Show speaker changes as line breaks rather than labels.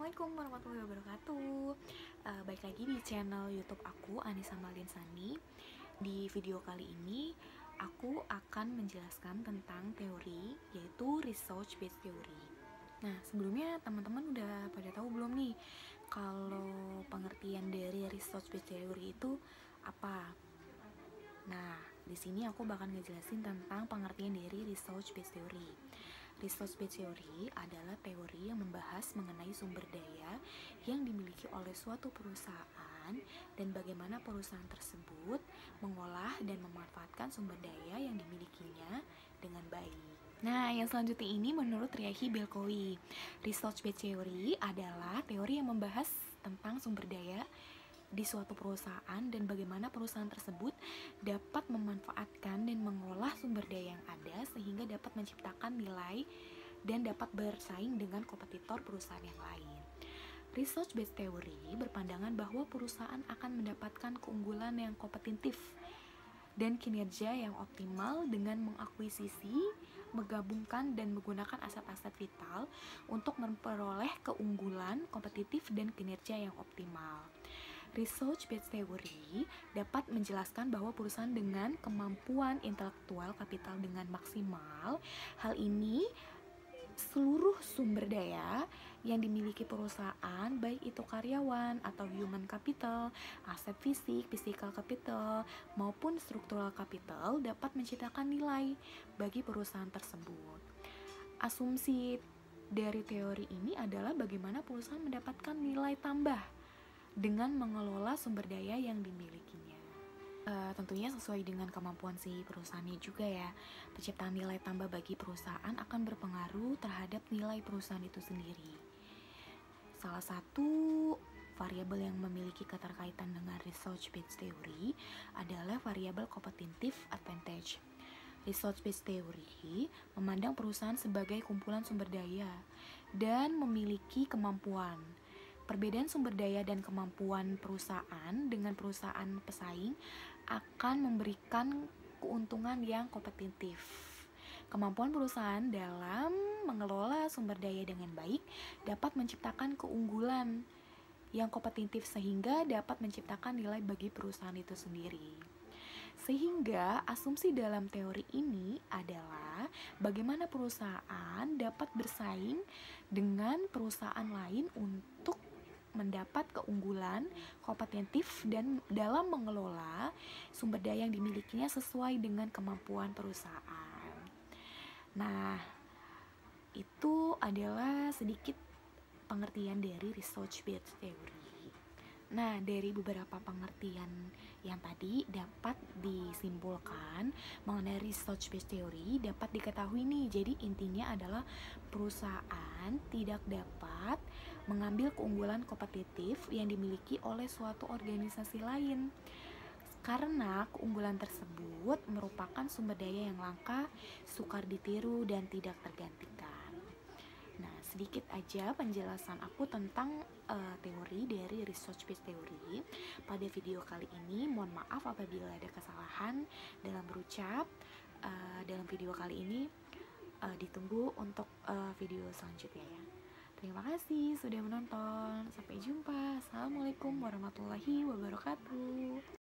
Assalamualaikum warahmatullahi wabarakatuh. Baik lagi di channel YouTube aku, Anissa Maldinsani. Di video kali ini aku akan menjelaskan tentang teori, yaitu research based theory. Nah, sebelumnya teman-teman udah pada tahu belum nih kalau pengertian dari research based theory itu apa? Nah, di sini aku bakal ngejelasin tentang pengertian dari research based theory. Research based theory adalah teori yang membahas mengenai sumber daya yang dimiliki oleh suatu perusahaan dan bagaimana perusahaan tersebut mengolah dan memanfaatkan sumber daya yang dimilikinya dengan baik. Nah, yang selanjutnya ini menurut Ryahi Belkowi, research based theory adalah teori yang membahas tentang sumber daya di suatu perusahaan dan bagaimana perusahaan tersebut dapat memanfaatkan dan mengolah sumber daya yang ada sehingga dapat menciptakan nilai dan dapat bersaing dengan kompetitor perusahaan yang lain. Research based theory berpandangan bahwa perusahaan akan mendapatkan keunggulan yang kompetitif dan kinerja yang optimal dengan mengakuisisi, menggabungkan dan menggunakan aset-aset vital untuk memperoleh keunggulan, kompetitif dan kinerja yang optimal. Research based theory dapat menjelaskan bahwa perusahaan dengan kemampuan intelektual kapital dengan maksimal, hal ini seluruh sumber daya yang dimiliki perusahaan, baik itu karyawan atau human capital, aset fisik, physical capital, maupun structural capital dapat menciptakan nilai bagi perusahaan tersebut. Asumsi dari teori ini adalah bagaimana perusahaan mendapatkan nilai tambah dengan mengelola sumber daya yang dimilikinya. Tentunya sesuai dengan kemampuan si perusahaannya juga ya. Penciptaan nilai tambah bagi perusahaan akan berpengaruh terhadap nilai perusahaan itu sendiri. Salah satu variabel yang memiliki keterkaitan dengan research based theory adalah variabel competitive advantage. Research based theory memandang perusahaan sebagai kumpulan sumber daya dan memiliki kemampuan. Perbedaan sumber daya dan kemampuan perusahaan dengan perusahaan pesaing akan memberikan keuntungan yang kompetitif. Kemampuan perusahaan dalam mengelola sumber daya dengan baik dapat menciptakan keunggulan yang kompetitif sehingga dapat menciptakan nilai bagi perusahaan itu sendiri. Sehingga asumsi dalam teori ini adalah bagaimana perusahaan dapat bersaing dengan perusahaan lain untuk mendapat keunggulan kompetitif dan dalam mengelola sumber daya yang dimilikinya sesuai dengan kemampuan perusahaan. Nah, itu adalah sedikit pengertian dari research based theory. Nah, dari beberapa pengertian yang tadi dapat disimpulkan mengenai research based theory dapat diketahui nih. Jadi intinya adalah perusahaan tidak dapat mengambil keunggulan kompetitif yang dimiliki oleh suatu organisasi lain karena keunggulan tersebut merupakan sumber daya yang langka, sukar ditiru dan tidak tergantikan. Nah, sedikit aja penjelasan aku tentang teori dari research based theory pada video kali ini. Mohon maaf apabila ada kesalahan dalam berucap dalam video kali ini. Ditunggu untuk video selanjutnya ya. Terima kasih sudah menonton. Sampai jumpa. Assalamualaikum warahmatullahi wabarakatuh.